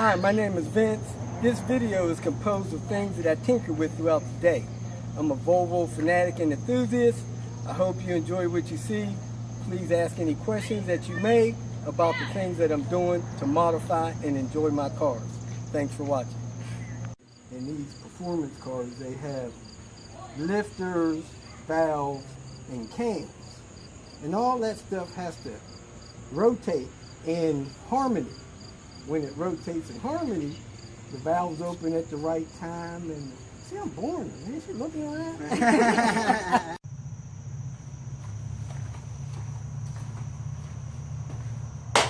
Hi, my name is Vince. This video is composed of things that I tinker with throughout the day. I'm a Volvo fanatic and enthusiast. I hope you enjoy what you see. Please ask any questions that you may about the things that I'm doing to modify and enjoy my cars. Thanks for watching. In these performance cars, they have lifters, valves, and cams. And all that stuff has to rotate in harmony. When it rotates in harmony, the valves open at the right time. And see, I'm boring. Ain't you looking around?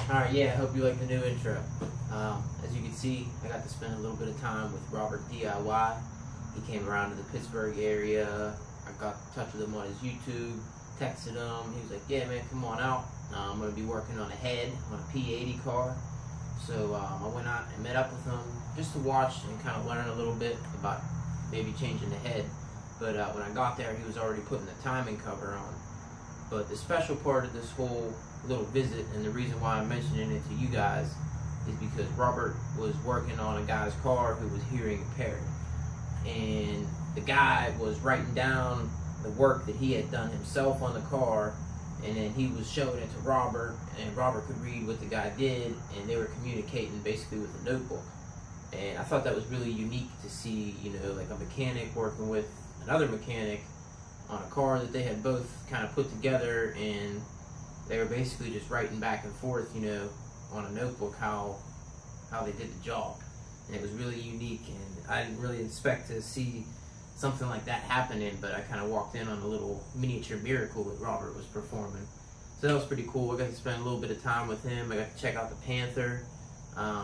Alright, yeah, I hope you like the new intro. As you can see, I got to spend a little bit of time with Robert DIY. He came around to the Pittsburgh area. I got in touch with him on his YouTube, texted him. He was like, yeah, man, come on out. I'm going to be working on a head on a P80 car. So I went out and met up with him just to watch and kind of learn a little bit about maybe changing the head. But when I got there, he was already putting the timing cover on. But the special part of this whole little visit, and the reason why I'm mentioning it to you guys, is because Robert was working on a guy's car who was hearing impaired. And the guy was writing down the work that he had done himself on the car, and then he was showing it to Robert, and Robert could read what the guy did, and they were communicating basically with a notebook. And I thought that was really unique to see, you know, like a mechanic working with another mechanic on a car that they had both kind of put together, and they were basically just writing back and forth, you know, on a notebook how they did the job. And it was really unique, and I didn't really expect to see something like that happening, but I kind of walked in on a little miniature miracle that Robert was performing. So that was pretty cool. I got to spend a little bit of time with him. I got to check out the Panther.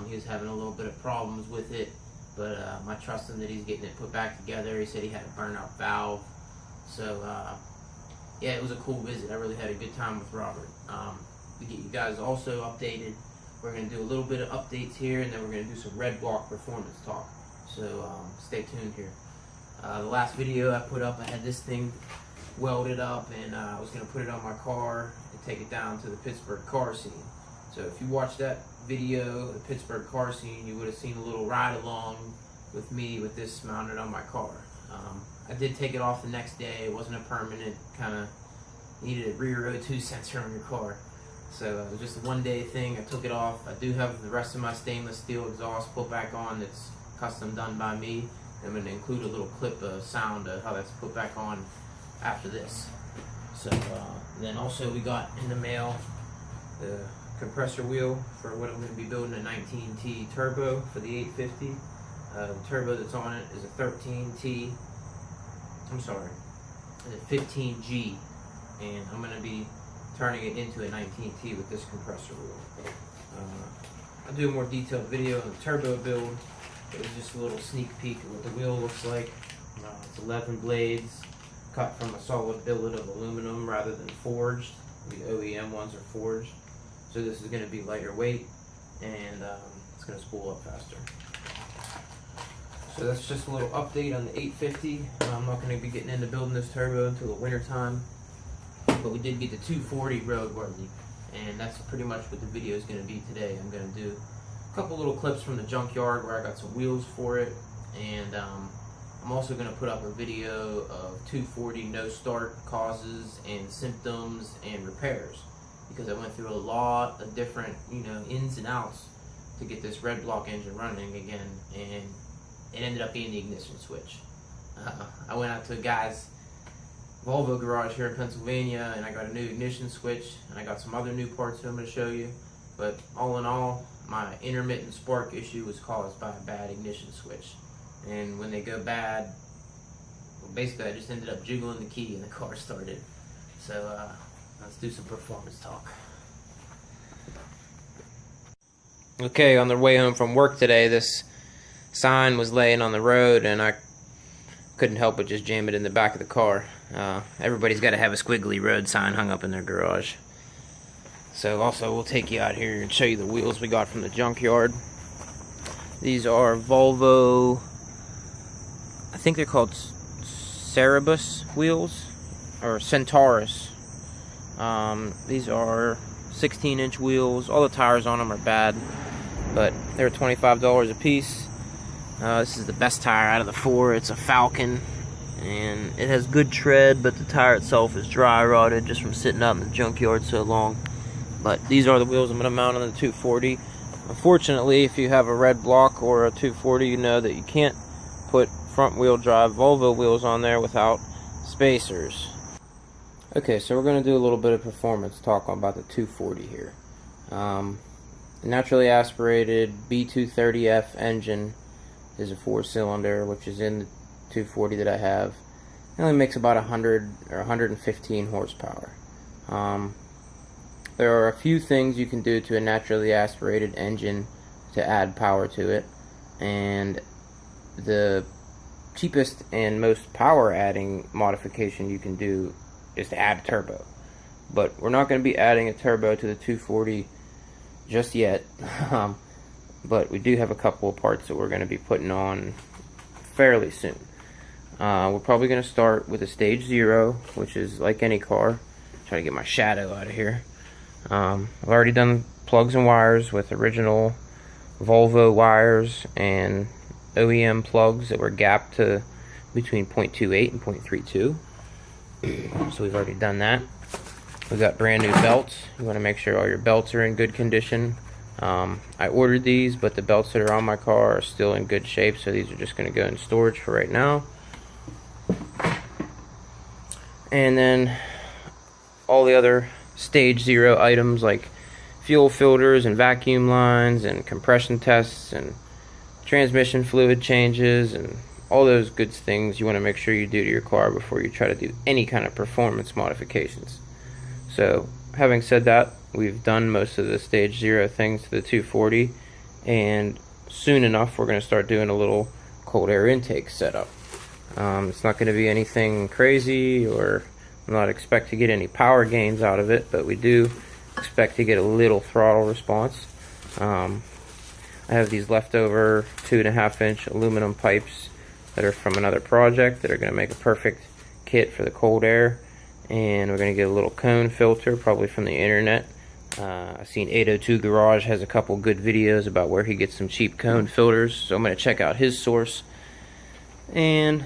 He was having a little bit of problems with it, but I trust him that he's getting it put back together. He said he had a burnout valve. So yeah, it was a cool visit. I really had a good time with Robert. To get you guys also updated, we're going to do a little bit of updates here, and then we're going to do some Redblock performance talk. So stay tuned here. The last video I put up, I had this thing welded up, and I was going to put it on my car and take it down to the Pittsburgh car scene. So if you watched that video, the Pittsburgh car scene, you would have seen a little ride along with me with this mounted on my car. I did take it off the next day. It wasn't a permanent, kind of needed a rear O2 sensor on your car. So it was just a one-day thing. I took it off. I do have the rest of my stainless steel exhaust put back on that's custom done by me. I'm going to include a little clip of sound of how that's put back on after this. So then also we got in the mail the compressor wheel for what I'm going to be building, a 19T turbo for the 850. The turbo that's on it is a 13T. I'm sorry, a 15G, and I'm going to be turning it into a 19T with this compressor wheel. I'll do a more detailed video on the turbo build. It was just a little sneak peek of what the wheel looks like. It's 11 blades cut from a solid billet of aluminum rather than forged. The OEM ones are forged. So this is going to be lighter weight, and it's going to spool up faster. So that's just a little update on the 850. I'm not going to be getting into building this turbo until the winter time, but we did get the 240 roadworthy, and that's pretty much what the video is going to be today. I'm going to do a couple little clips from the junkyard where I got some wheels for it, and I'm also going to put up a video of 240 no start causes and symptoms and repairs, because I went through a lot of different, you know, ins and outs to get this Redblock engine running again, and it ended up being the ignition switch. I went out to a guy's Volvo garage here in Pennsylvania, and I got a new ignition switch, and I got some other new parts that I'm going to show you. But all in all, my intermittent spark issue was caused by a bad ignition switch. And when they go bad, well, basically I just ended up jiggling the key and the car started. So let's do some performance talk. Okay, on the way home from work today, this sign was laying on the road, and I couldn't help but just jam it in the back of the car. Everybody's got to have a squiggly road sign hung up in their garage. So also we'll take you out here and show you the wheels we got from the junkyard. These are Volvo, I think they're called Cerebus wheels, or Centaurus. These are 16-inch wheels. All the tires on them are bad. but they were $25 a piece. This is the best tire out of the four. It's a Falcon, and it has good tread, but the tire itself is dry rotted just from sitting out in the junkyard so long. But these are the wheels I'm going to mount on the 240. Unfortunately, if you have a Redblock or a 240, you know that you can't put front wheel drive Volvo wheels on there without spacers. Okay, so we're going to do a little bit of performance talk about the 240 here. The naturally aspirated B230F engine is a 4-cylinder, which is in the 240 that I have. It only makes about 100 or 115 horsepower. There are a few things you can do to a naturally aspirated engine to add power to it, and the cheapest and most power adding modification you can do is to add turbo. But we're not going to be adding a turbo to the 240 just yet. But we do have a couple of parts that we're going to be putting on fairly soon. We're probably going to start with a stage 0, which is like any car. Try to get my shadow out of here. I've already done plugs and wires with original Volvo wires and OEM plugs that were gapped to between 0.28 and 0.32. So we've already done that. We've got brand new belts. You want to make sure all your belts are in good condition. I ordered these, but the belts that are on my car are still in good shape, so these are just going to go in storage for right now. And then all the other stage 0 items like fuel filters and vacuum lines and compression tests and transmission fluid changes and all those good things you want to make sure you do to your car before you try to do any kind of performance modifications. So having said that, we've done most of the stage 0 things to the 240, and soon enough we're going to start doing a little cold air intake setup. It's not going to be anything crazy, or I'm not expect to get any power gains out of it, but we do expect to get a little throttle response. I have these leftover 2.5-inch aluminum pipes that are from another project that are going to make a perfect kit for the cold air, and we're going to get a little cone filter, probably from the internet. I've seen 802 Garage has a couple good videos about where he gets some cheap cone filters, so I'm going to check out his source. And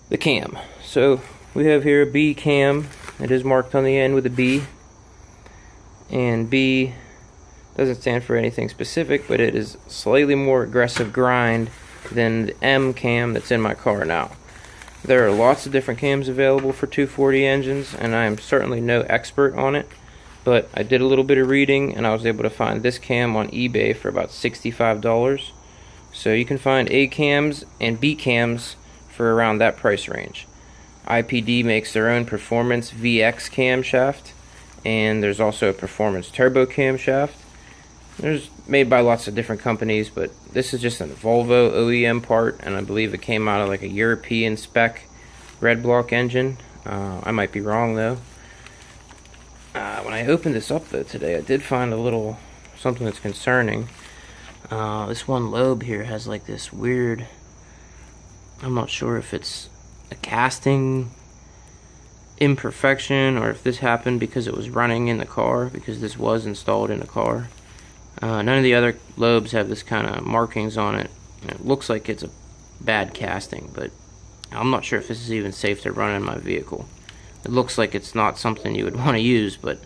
the cam. So we have here a B cam. It is marked on the end with a B, and B doesn't stand for anything specific, but it is slightly more aggressive grind than the M cam that's in my car now. There are lots of different cams available for 240 engines, and I am certainly no expert on it, but I did a little bit of reading and I was able to find this cam on eBay for about $65. So you can find A cams and B cams for around that price range. IPD makes their own performance VX camshaft, and there's also a performance turbo camshaft. There's made by lots of different companies, but this is just a Volvo OEM part, and I believe it came out of like a European spec Redblock engine. I might be wrong though. When I opened this up though today, I did find a little something that's concerning. This one lobe here has like this weird, I'm not sure if it's a casting imperfection or if this happened because it was running in the car, because this was installed in a car. None of the other lobes have this kind of markings on it. It looks like it's a bad casting, but I'm not sure if this is even safe to run in my vehicle. It looks like it's not something you would want to use, but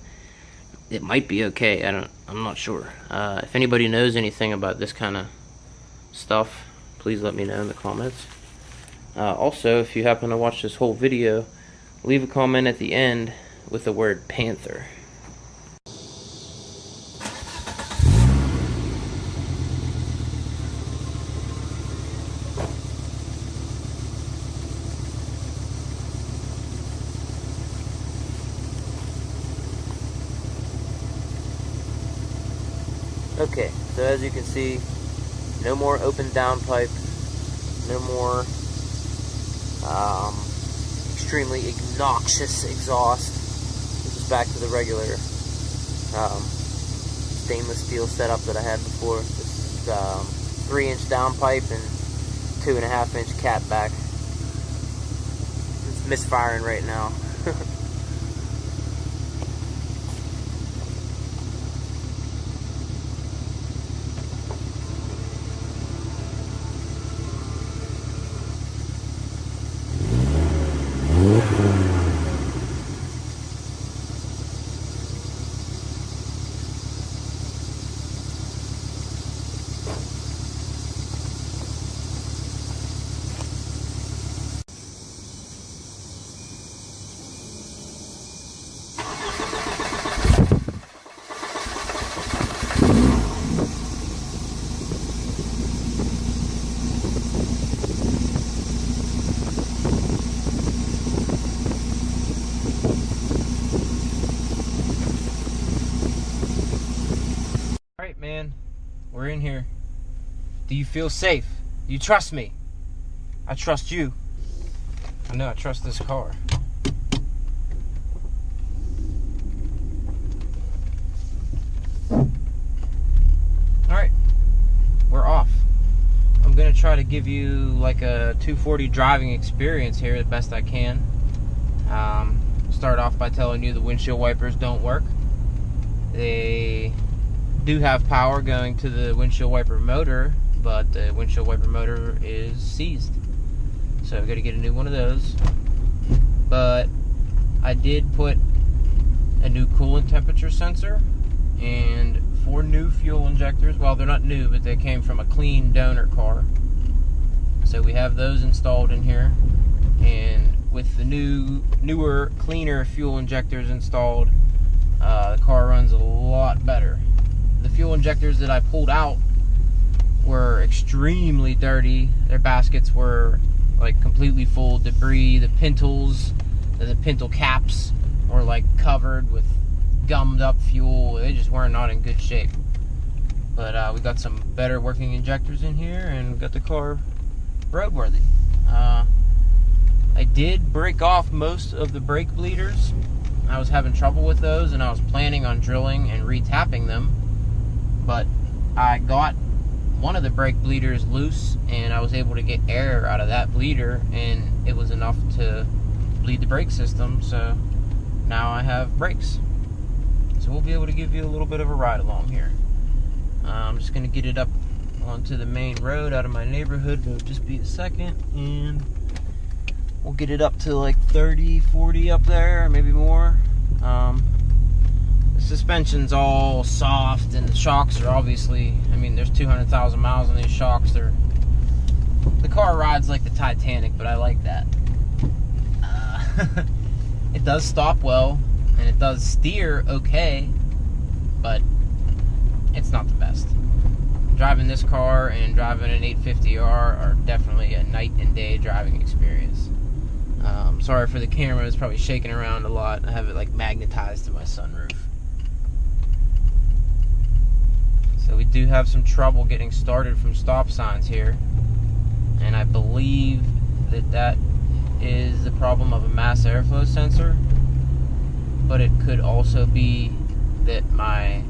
it might be okay. I'm not sure. If anybody knows anything about this kind of stuff, please let me know in the comments. Also, if you happen to watch this whole video, leave a comment at the end with the word Panther. Okay, so as you can see, no more open downpipe, no more extremely obnoxious exhaust. This is back to the regular stainless steel setup that I had before. This is 3-inch downpipe and 2.5-inch catback. It's misfiring right now. We're in here. Do you feel safe? Do you trust me? I trust you. I know I trust this car. Alright. We're off. I'm going to try to give you like a 240 driving experience here the best I can. Start off by telling you the windshield wipers don't work. They do have power going to the windshield wiper motor, but the windshield wiper motor is seized. So I've got to get a new one of those. But I did put a new coolant temperature sensor and 4 new fuel injectors. Well, they're not new, but they came from a clean donor car. So we have those installed in here. And with the newer, cleaner fuel injectors installed, the car runs a lot better. The fuel injectors that I pulled out were extremely dirty. Their baskets were like completely full of debris. The pintles, the pintle caps were like covered with gummed up fuel. They just were not in good shape. But we got some better working injectors in here, and we got the car roadworthy. I did break off most of the brake bleeders. I was having trouble with those, and I was planning on drilling and re-tapping them. But I got one of the brake bleeders loose, and I was able to get air out of that bleeder, and it was enough to bleed the brake system. So now I have brakes. So we'll be able to give you a little bit of a ride along here. I'm just going to get it up onto the main road out of my neighborhood. It'll just be a second, and we'll get it up to like 30, 40 up there, maybe more. The suspension's all soft, and the shocks are obviously, I mean, there's 200,000 miles on these shocks. The car rides like the Titanic, but I like that. It does stop well, and it does steer okay, but it's not the best. Driving this car and driving an 850R are definitely a night and day driving experience. Sorry for the camera, it's probably shaking around a lot. I have it like magnetized to my sunroof. So we do have some trouble getting started from stop signs here, and I believe that is the problem of a mass airflow sensor, but it could also be that my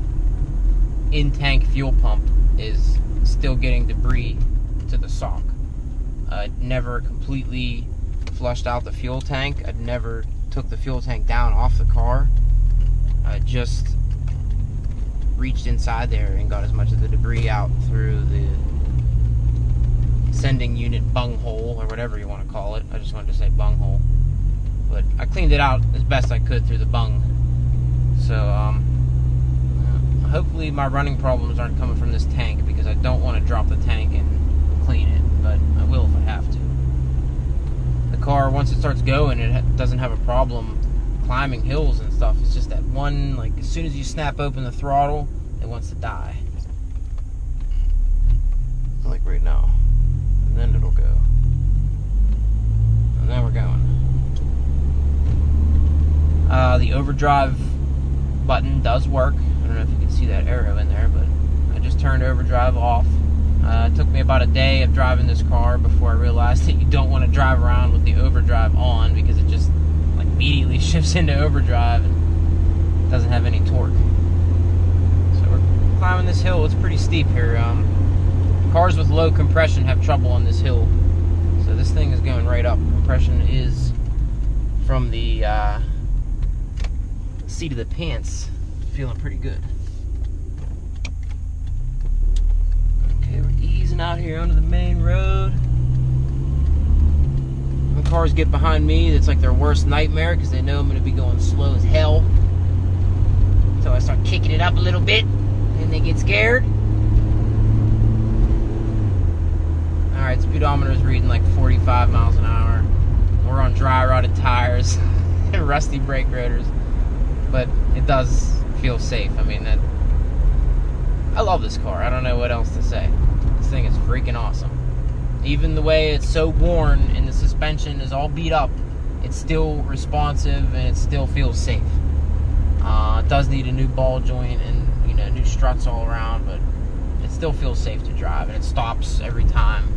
in-tank fuel pump is still getting debris to the sock. I never completely flushed out the fuel tank. I never took the fuel tank down off the car. I just reached inside there and got as much of the debris out through the sending unit bunghole, or whatever you want to call it. I just wanted to say bunghole. But I cleaned it out as best I could through the bung. So, hopefully my running problems aren't coming from this tank, because I don't want to drop the tank and clean it, but I will if I have to. The car, once it starts going, it doesn't have a problem climbing hills and stuff. It's just that one, like, as soon as you snap open the throttle, it wants to die. Like right now. And then it'll go. And then we're going. The overdrive button does work. I don't know if you can see that arrow in there, but I just turned overdrive off. It took me about a day of driving this car before I realized that you don't want to drive around with the overdrive on, because it just like immediately shifts into overdrive and doesn't have any torque. So we're climbing this hill. It's pretty steep here. Cars with low compression have trouble on this hill. So this thing is going right up. Compression is from the seat of the pants. Feeling pretty good. Okay, we're easing out here onto the main road. When cars get behind me, it's like their worst nightmare, because they know I'm going to be going slow as hell. So I start kicking it up a little bit, and they get scared. Alright, speedometer is reading like 45 miles an hour. We're on dry rotted tires and rusty brake rotors, but it does feel safe. I mean, I love this car. I don't know what else to say. This thing is freaking awesome. Even the way it's so worn and the suspension is all beat up, it's still responsive and it still feels safe. It does need a new ball joint and, you know, new struts all around, but it's still feels safe to drive, and it stops every time.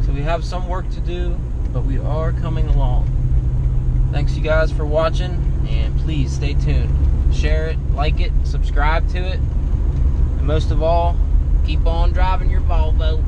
So we have some work to do, but we are coming along. Thanks you guys for watching, and please stay tuned. Share it, like it, subscribe to it, and most of all, keep on driving your Volvo.